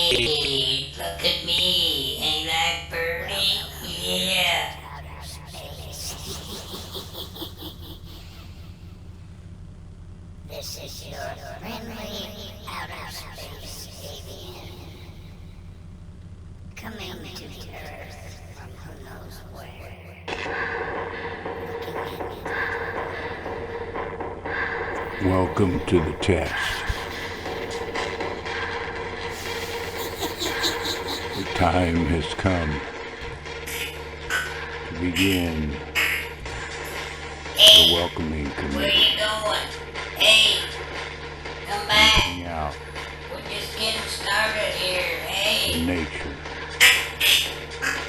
Hey, look at me. Ain't I pretty? Yeah. This is your friendly outer space avian. Coming to the Earth from who knows where. Welcome to the test. The time has come to begin the welcoming Where committee. you going? Hey, come back. Hang out We're just getting started here. Hey. in nature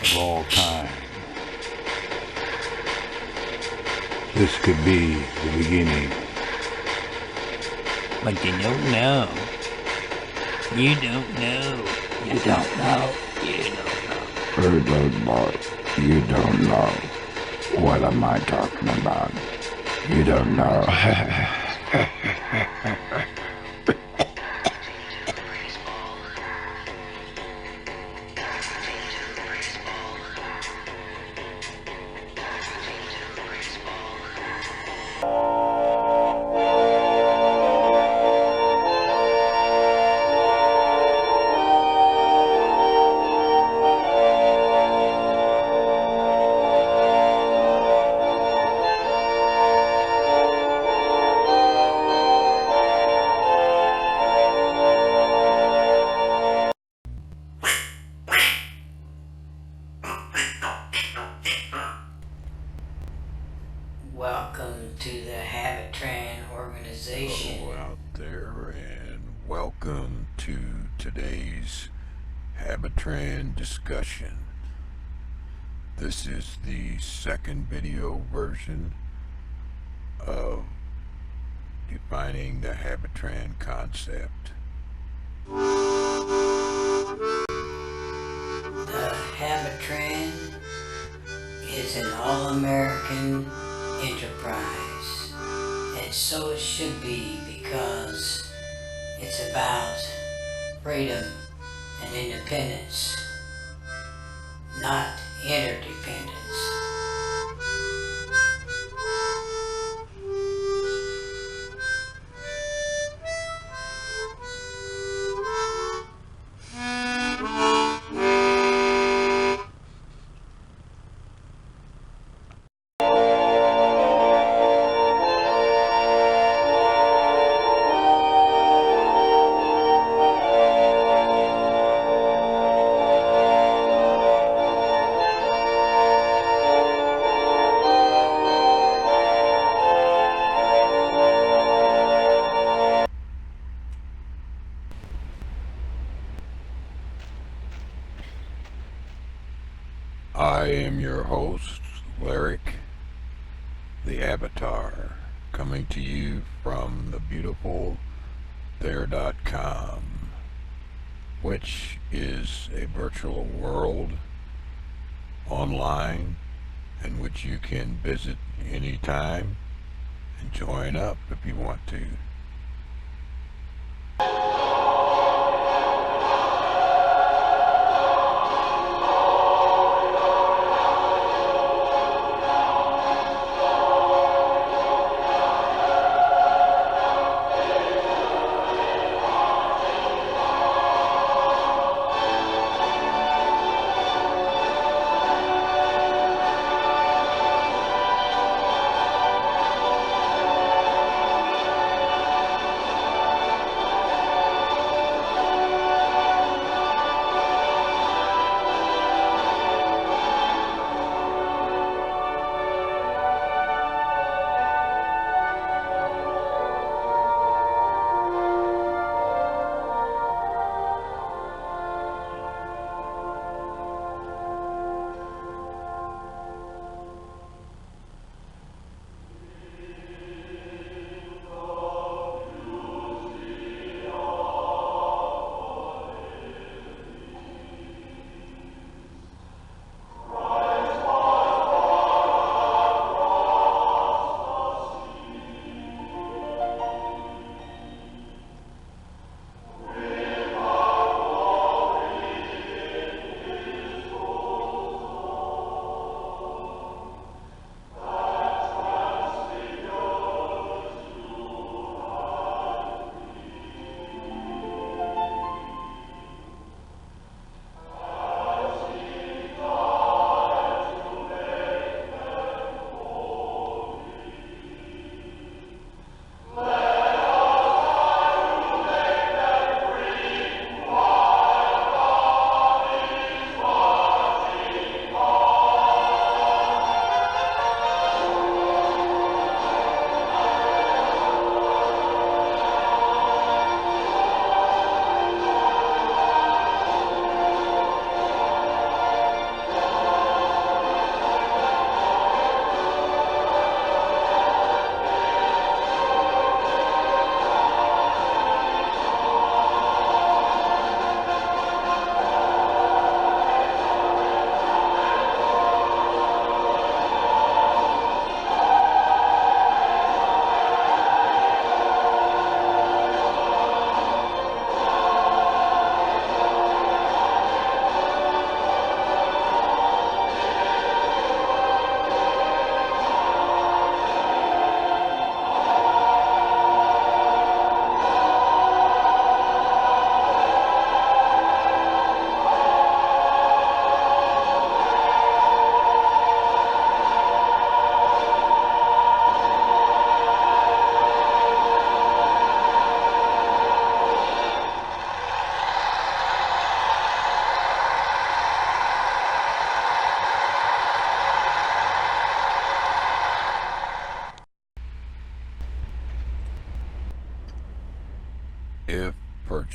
of all time. This could be the beginning. But you don't know. You don't know. You don't know. You don't know. Bird boy, you don't know. What am I talking about? You don't know. Welcome to the Habitran organization. Hello out there, and welcome to today's Habitran discussion. This is the second video version of defining the Habitran concept. The Habitran is an all-American enterprise, and so it should be, because it's about freedom and independence, not interdependence. I am your host, Lyric, the Avatar, coming to you from the beautiful there.com, which is a virtual world online in which you can visit anytime and join up if you want to.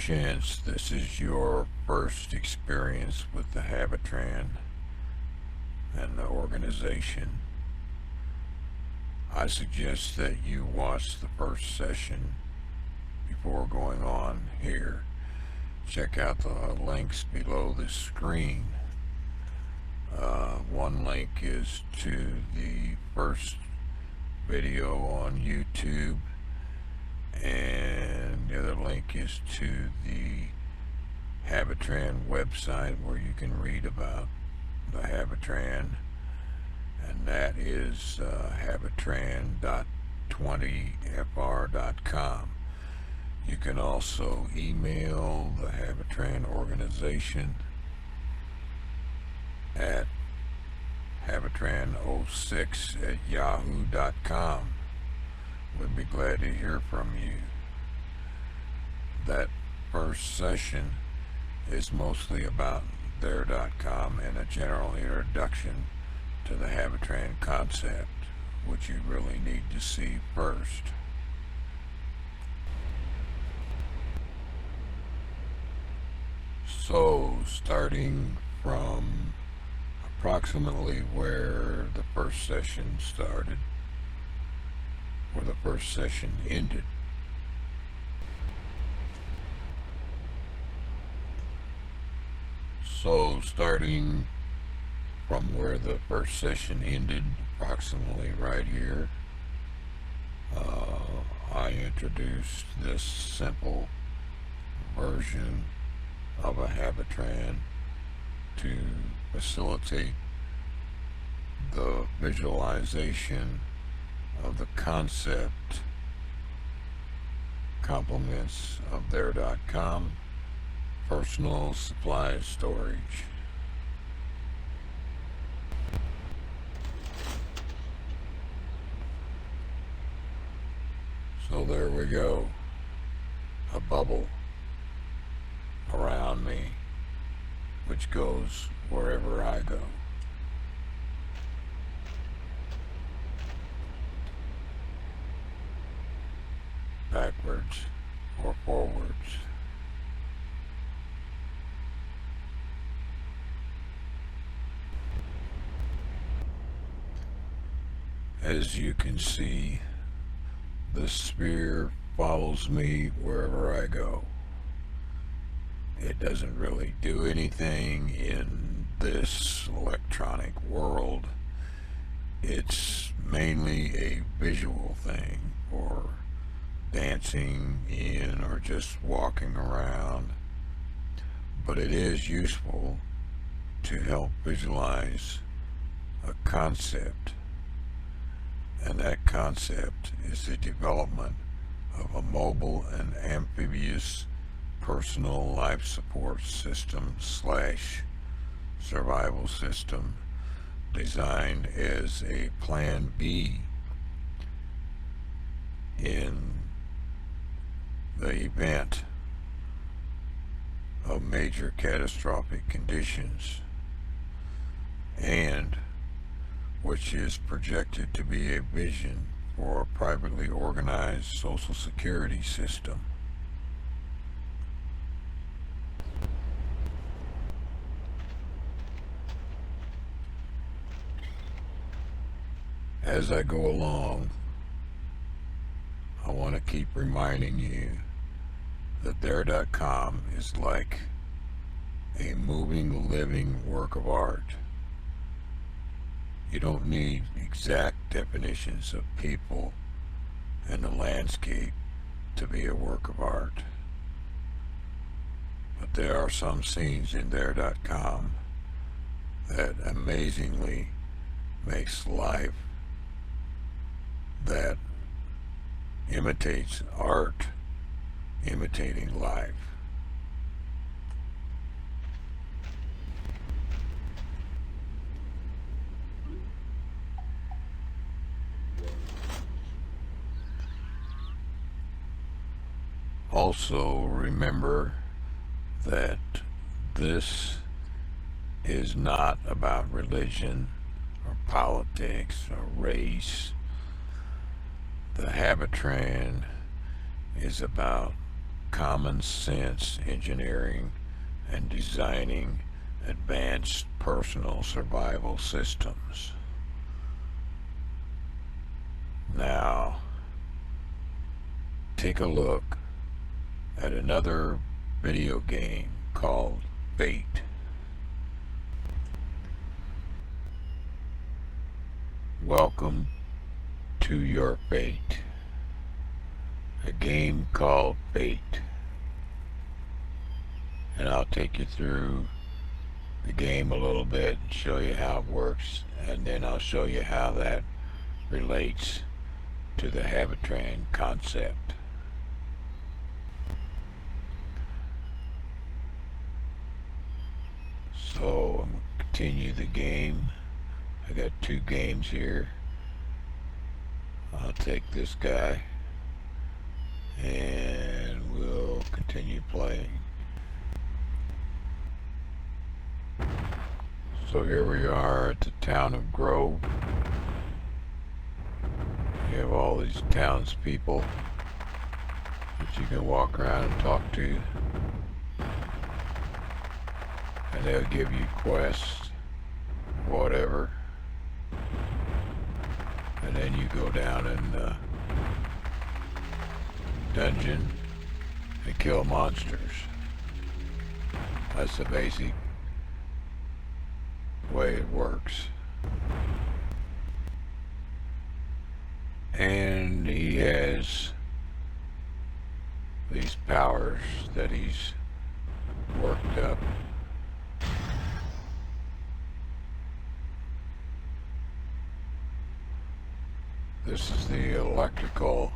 chance this is your first experience with the Habitran and the organization, I suggest that you watch the first session before going on here. Check out the links below the screen. One link is to the first video on YouTube, and the other link is to the Habitran website where you can read about the Habitran, and that is habitran.20fr.com. You can also email the Habitran organization at habitran06@yahoo.com. We'd be glad to hear from you. That first session is mostly about their.com and a general introduction to the Habitran concept, which you really need to see first. So, starting from approximately where the first session started, where the first session ended. So, starting from where the first session ended, approximately right here, I introduced this simple version of a Habitran to facilitate the visualization of the concept complements of their.com personal supply storage. So there we go, a bubble around me which goes wherever I go. Backwards or forwards. As you can see, the sphere follows me wherever I go. It doesn't really do anything in this electronic world. It's mainly a visual thing for dancing in or just walking around, but it is useful to help visualize a concept, and that concept is the development of a mobile and amphibious personal life support system / survival system designed as a plan B in the event of major catastrophic conditions, and which is projected to be a vision for a privately organized social security system. As I go along, I want to keep reminding you that their.com is like a moving, living work of art. You don't need exact definitions of people and the landscape to be a work of art. But there are some scenes in their.com that amazingly makes life that imitates art imitating life. Also remember that this is not about religion or politics or race. The Habitran is about common sense engineering and designing advanced personal survival systems. Now, take a look at another video game called Fate. Welcome to your fate. A game called Fate. And I'll take you through the game a little bit and show you how it works, and then I'll show you how that relates to the Habitran concept. So I'm going to continue the game. I got 2 games here. I'll take this guy and we'll continue playing. So here we are at the town of Grove. You have all these townspeople that you can walk around and talk to. And they'll give you quests, whatever. And then you go down in the dungeon and kill monsters. That's the basic way it works. And he has these powers that he's worked up. This is the electrical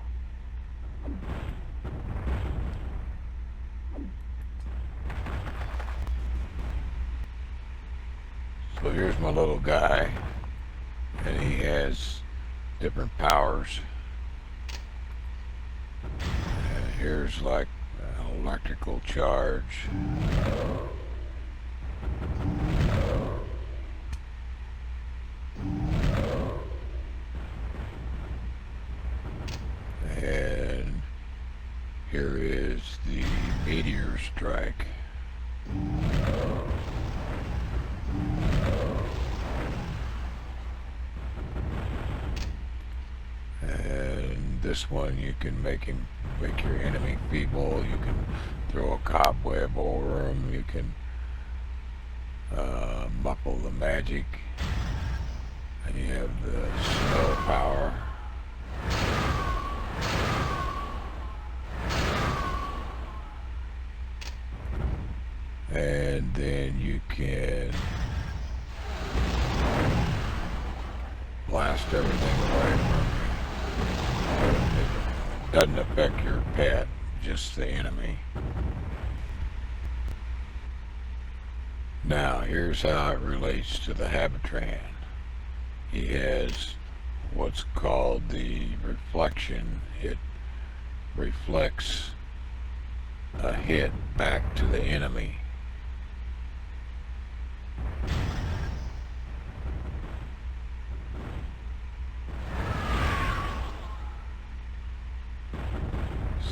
So here's my little guy, and he has different powers. And here's like an electrical charge. And here is the meteor strike. And this one, you can make your enemy feeble. You can throw a cobweb over them. You can muffle the magic. And you have the snow power. And then you can blast everything away from you. It doesn't affect your pet, just the enemy. Now, here's how it relates to the Habitran. He has what's called the reflection. It reflects a hit back to the enemy.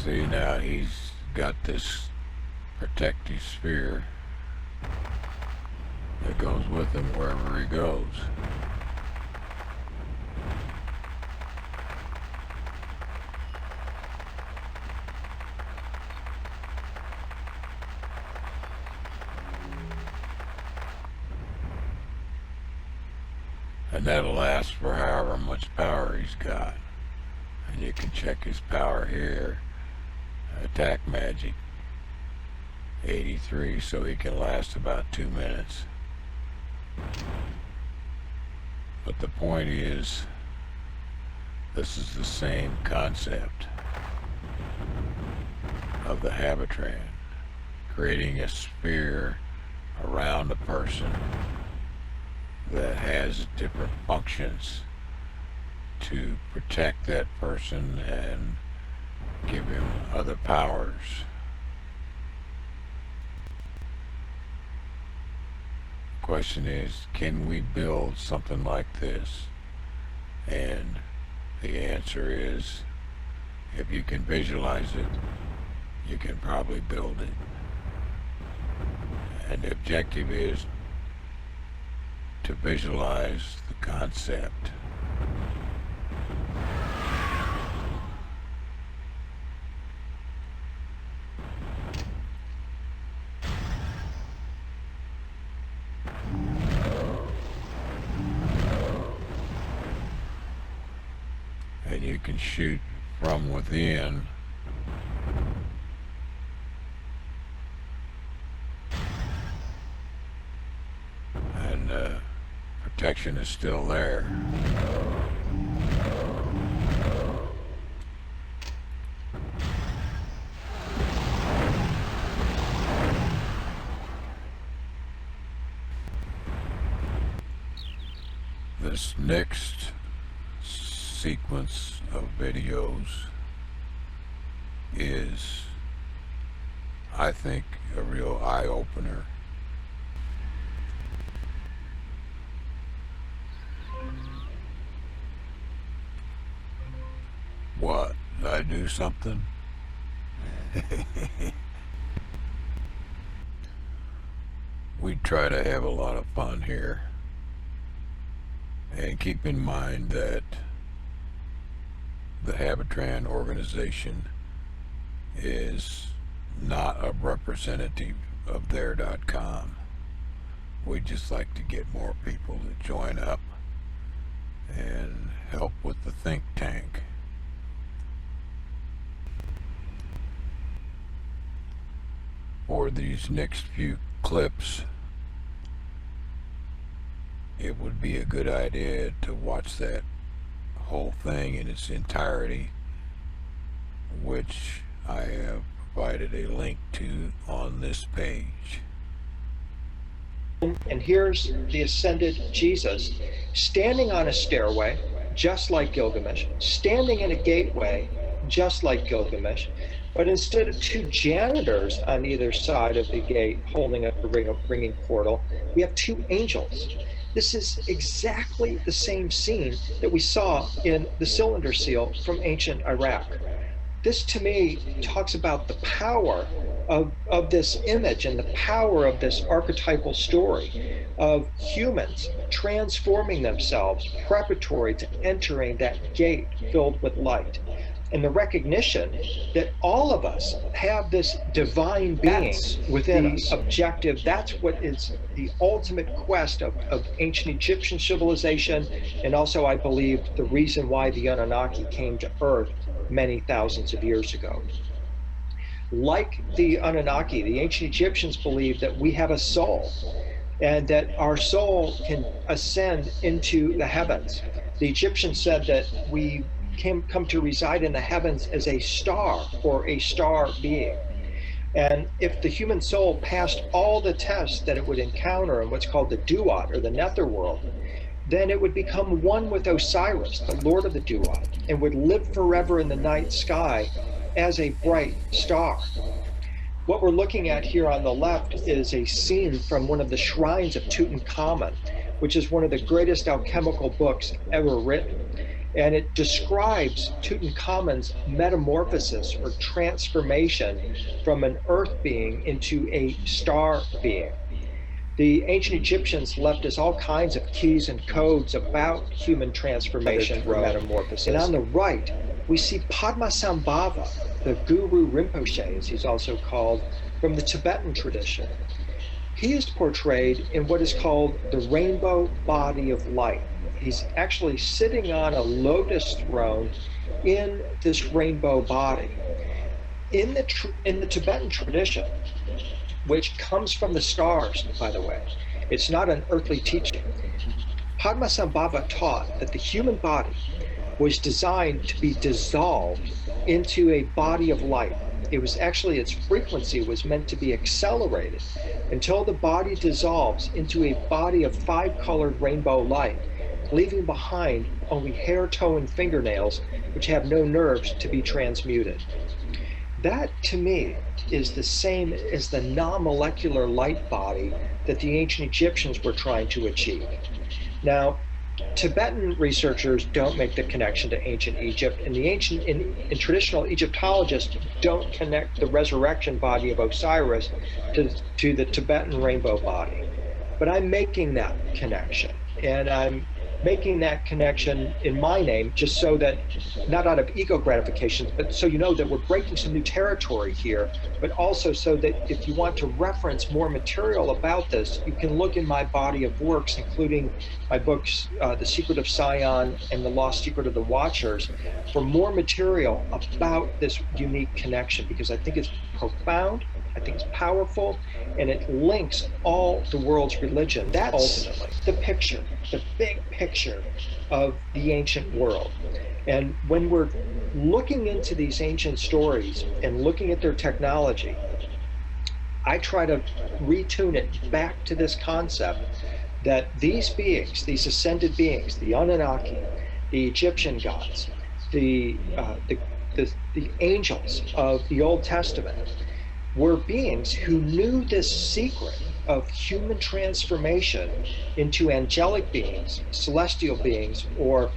See, now he's got this protective sphere that goes with him wherever he goes. And that'll last for however much power he's got. And you can check his power here. Attack magic 83, so he can last about 2 minutes. But the point is, this is the same concept of the Habitran, creating a sphere around a person that has different functions to protect that person and give him other powers. The question is, can we build something like this? And the answer is, if you can visualize it you can probably build it. And the objective is to visualize the concept. And you can shoot from within. And protection is still there. This next sequence of videos is, I think, a real eye-opener. What? Did I do something? We try to have a lot of fun here. And keep in mind that the Habitran organization is not a representative of their.com. We'd just like to get more people to join up and help with the think tank. For these next few clips, it would be a good idea to watch that whole thing in its entirety, which I have provided a link to on this page. And here's the ascended Jesus standing on a stairway, just like Gilgamesh, standing in a gateway, just like Gilgamesh, but instead of two janitors on either side of the gate holding up a ringing portal, we have two angels. This is exactly the same scene that we saw in the cylinder seal from ancient Iraq. This, to me, talks about the power of this image and the power of this archetypal story of humans transforming themselves preparatory to entering that gate filled with light. And the recognition that all of us have this divine being within us. Objective, that's what is the ultimate quest of ancient Egyptian civilization, and also, I believe, the reason why the Anunnaki came to Earth many thousands of years ago. Like the Anunnaki, the ancient Egyptians believed that we have a soul, and that our soul can ascend into the heavens. The Egyptians said that we come to reside in the heavens as a star or a star being. And if the human soul passed all the tests that it would encounter in what's called the Duat or the netherworld, then it would become one with Osiris, the Lord of the Duat, and would live forever in the night sky as a bright star. What we're looking at here on the left is a scene from one of the shrines of Tutankhamun, which is one of the greatest alchemical books ever written. And it describes Tutankhamun's metamorphosis or transformation from an earth being into a star being. The ancient Egyptians left us all kinds of keys and codes about human transformation or metamorphosis. And on the right, we see Padmasambhava, the Guru Rinpoche, as he's also called, from the Tibetan tradition. He is portrayed in what is called the rainbow body of light. He's actually sitting on a lotus throne in this rainbow body. In the Tibetan tradition, which comes from the stars, by the way, it's not an earthly teaching. Padmasambhava taught that the human body was designed to be dissolved into a body of light. It was actually, its frequency was meant to be accelerated until the body dissolves into a body of 5-colored rainbow light, leaving behind only hair, toe, and fingernails, which have no nerves to be transmuted. That, to me, is the same as the non-molecular light body that the ancient Egyptians were trying to achieve. Now, Tibetan researchers don't make the connection to ancient Egypt, and and traditional Egyptologists don't connect the resurrection body of Osiris to the Tibetan rainbow body. But I'm making that connection, and I'm making that connection in my name, just so that, not out of ego gratification, but so you know that we're breaking some new territory here, but also so that if you want to reference more material about this, you can look in my body of works, including my books, The Secret of Sion and The Lost Secret of the Watchers, for more material about this unique connection, because I think it's profound, I think it's powerful, and it links all the world's religion. That's ultimately the picture, the big picture of the ancient world. And when we're looking into these ancient stories and looking at their technology, I try to retune it back to this concept that these beings, these ascended beings, the Anunnaki, the Egyptian gods, the angels of the Old Testament, were beings who knew this secret of human transformation into angelic beings, celestial beings, or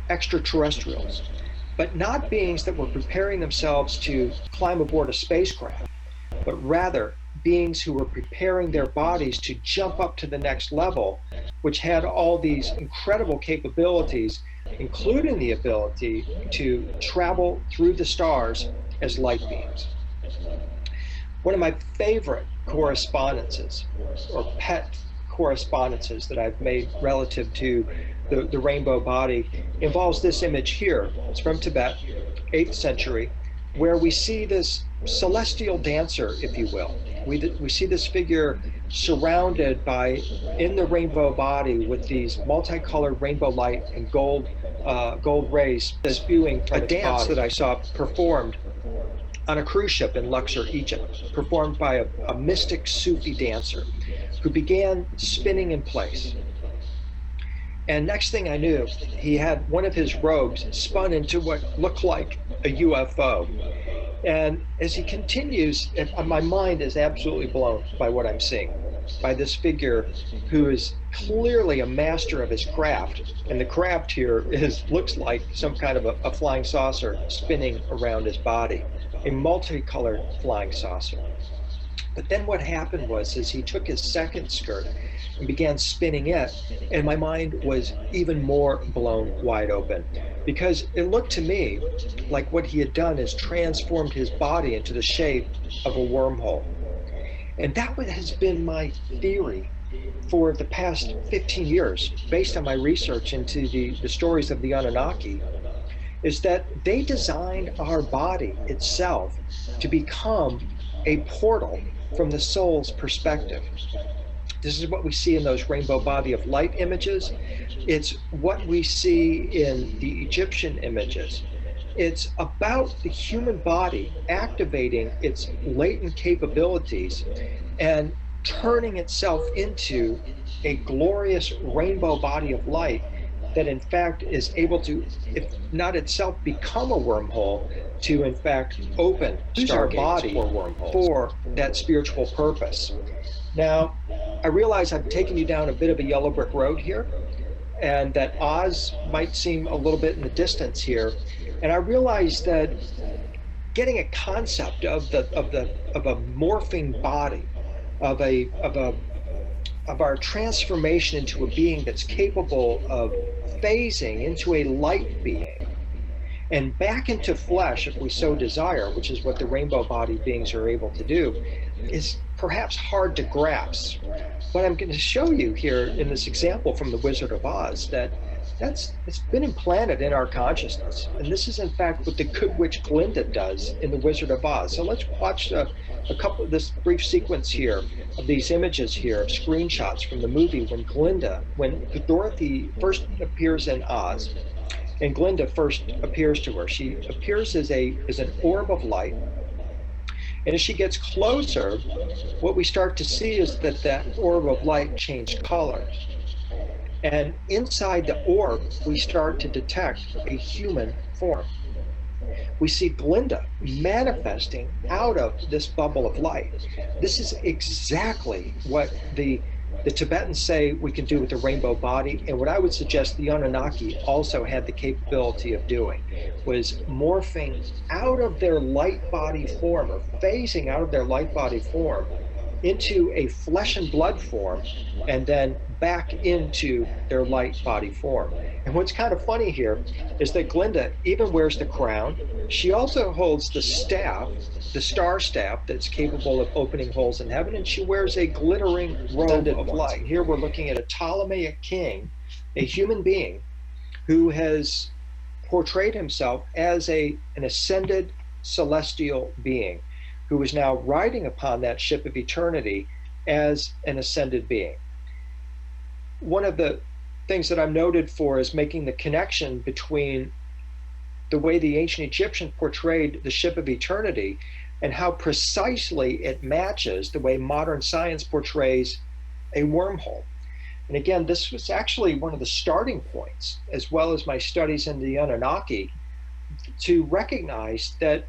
extraterrestrials, but not beings that were preparing themselves to climb aboard a spacecraft, but rather beings who were preparing their bodies to jump up to the next level, which had all these incredible capabilities, including the ability to travel through the stars as light beings. One of my favorite correspondences, or pet correspondences, that I've made relative to the rainbow body involves this image here. It's from Tibet, 8th century, where we see this celestial dancer, if you will. We see this figure surrounded by, in the rainbow body, with these multicolored rainbow light and gold rays spewing from a dance that I saw performed on a cruise ship in Luxor, Egypt, performed by a mystic Sufi dancer who began spinning in place. And next thing I knew, he had one of his robes spun into what looked like a UFO. And as he continues, my mind is absolutely blown by what I'm seeing, by this figure who is clearly a master of his craft. And the craft here looks like some kind of a flying saucer spinning around his body, a multicolored flying saucer. But then what happened was he took his second skirt and began spinning it, and my mind was even more blown wide open, because it looked to me like what he had done is transformed his body into the shape of a wormhole. And that has been my theory for the past 15 years, based on my research into the stories of the Anunnaki, is that they designed our body itself to become a portal from the soul's perspective. This is what we see in those rainbow body of light images. It's what we see in the Egyptian images. It's about the human body activating its latent capabilities and turning itself into a glorious rainbow body of light that in fact is able to, if not itself become a wormhole, to in fact open our body for that spiritual purpose. Now, I realize I've taken you down a bit of a yellow brick road here, and that Oz might seem a little bit in the distance here. And I realize that getting a concept of a morphing body, of our transformation into a being that's capable of phasing into a light being and back into flesh if we so desire, which is what the rainbow body beings are able to do, is perhaps hard to grasp. But I'm going to show you here in this example from The Wizard of Oz that it's been implanted in our consciousness. And this is in fact what the good witch Glinda does in The Wizard of Oz. So let's watch this brief sequence here of these images here, of screenshots from the movie when Dorothy first appears in Oz and Glinda first appears to her. She appears as an orb of light. And as she gets closer, what we start to see is that orb of light changed colors. And inside the orb, we start to detect a human form. We see Glinda manifesting out of this bubble of light. This is exactly what the the Tibetans say we can do with the rainbow body, and what I would suggest the Anunnaki also had the capability of doing was morphing out of their light body form, or phasing out of their light body form into a flesh and blood form, and then back into their light body form. And what's kind of funny here is that Glinda even wears the crown. She also holds the staff, the star staff that's capable of opening holes in heaven, and she wears a glittering robe of light. Here we're looking at a Ptolemaic king, a human being who has portrayed himself as an ascended celestial being, who is now riding upon that ship of eternity as an ascended being. One of the things that I'm noted for is making the connection between the way the ancient Egyptians portrayed the ship of eternity and how precisely it matches the way modern science portrays a wormhole. And again, this was actually one of the starting points, as well as my studies in the Anunnaki, to recognize that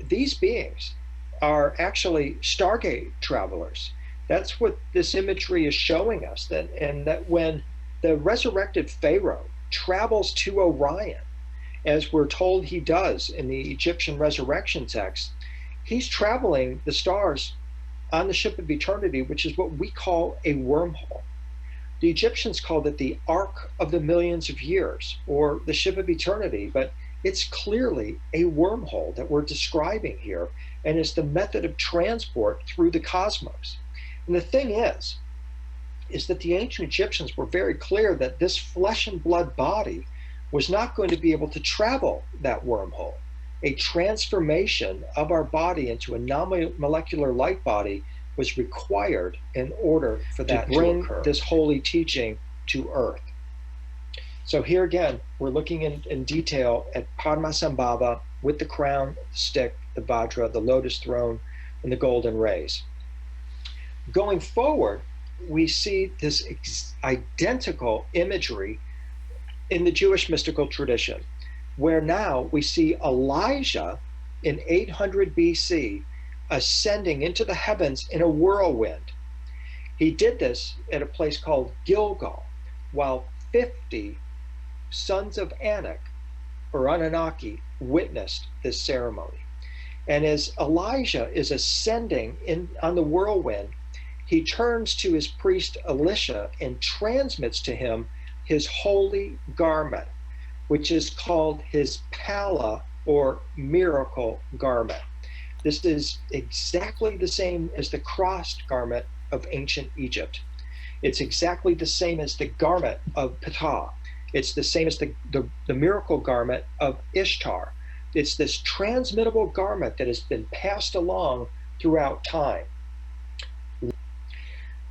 these beings are actually Stargate travelers. That's what this imagery is showing us, that when the resurrected Pharaoh travels to Orion, as we're told he does in the Egyptian resurrection text, he's traveling the stars on the ship of eternity, which is what we call a wormhole. The Egyptians called it the Ark of the Millions of Years, or the ship of eternity, but it's clearly a wormhole that we're describing here, and it's the method of transport through the cosmos. And the thing is that the ancient Egyptians were very clear that this flesh and blood body was not going to be able to travel that wormhole. A transformation of our body into a non-molecular light body was required in order for that to bring this holy teaching to Earth. So here again, we're looking in detail at Padmasambhava with the crown, the stick, the Vajra, the lotus throne, and the golden rays. Going forward, we see this identical imagery in the Jewish mystical tradition, where now we see Elijah in 800 BC ascending into the heavens in a whirlwind. He did this at a place called Gilgal, while 50 sons of Anak, or Anunnaki, witnessed this ceremony. And as Elijah is ascending on the whirlwind, he turns to his priest Elisha and transmits to him his holy garment, which is called his pala, or miracle garment. This is exactly the same as the crossed garment of ancient Egypt. It's exactly the same as the garment of Ptah. It's the same as the miracle garment of Ishtar. It's this transmittable garment that has been passed along throughout time.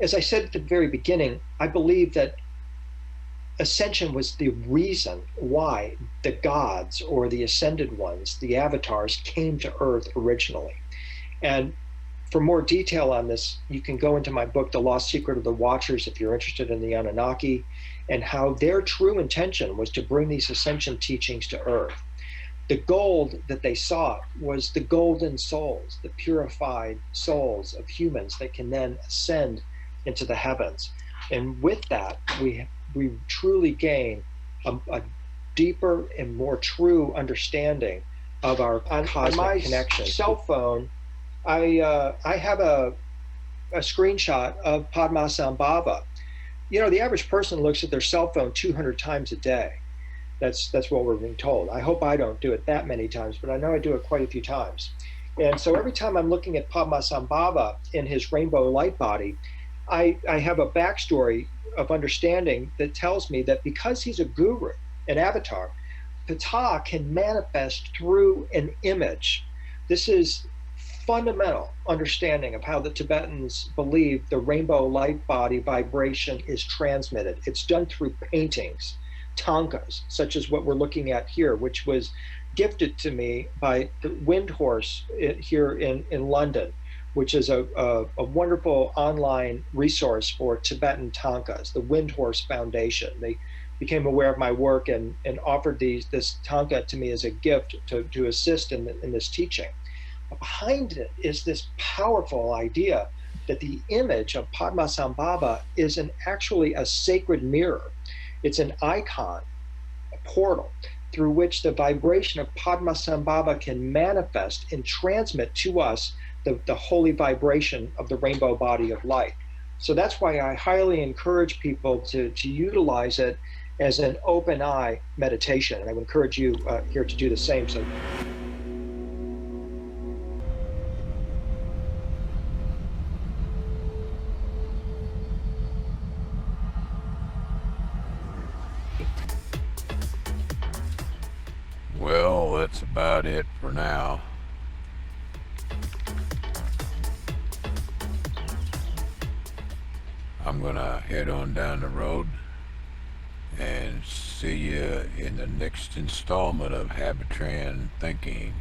As I said at the very beginning, I believe that ascension was the reason why the gods, or the ascended ones, the avatars, came to Earth originally. And for more detail on this, you can go into my book, The Lost Secret of the Watchers, if you're interested in the Anunnaki, and how their true intention was to bring these ascension teachings to Earth. The gold that they sought was the golden souls, the purified souls of humans that can then ascend into the heavens. And with that, we truly gain a deeper and more true understanding of our cosmic connection. Cell phone, I have a screenshot of Padmasambhava. You know, the average person looks at their cell phone 200 times a day. That's what we're being told. I hope I don't do it that many times, but I know I do it quite a few times. And so every time I'm looking at Padmasambhava in his rainbow light body, I have a backstory of understanding that tells me that because he's a guru, an avatar, Ptah can manifest through an image. This is fundamental understanding of how the Tibetans believe the rainbow light body vibration is transmitted. It's done through paintings, tankas, such as what we're looking at here, which was gifted to me by the Wind Horse here in London, which is a wonderful online resource for Tibetan tankas, the Wind Horse Foundation. They became aware of my work and offered this tanka to me as a gift to assist in this teaching. Behind it is this powerful idea that the image of Padmasambhava is actually a sacred mirror. It's an icon, a portal, through which the vibration of Padmasambhava can manifest and transmit to us the holy vibration of the rainbow body of light. So that's why I highly encourage people to utilize it as an open eye meditation. And I would encourage you here to do the same. So. Well, that's about it for now. I'm gonna head on down the road and see you in the next installment of Habitran Thinking.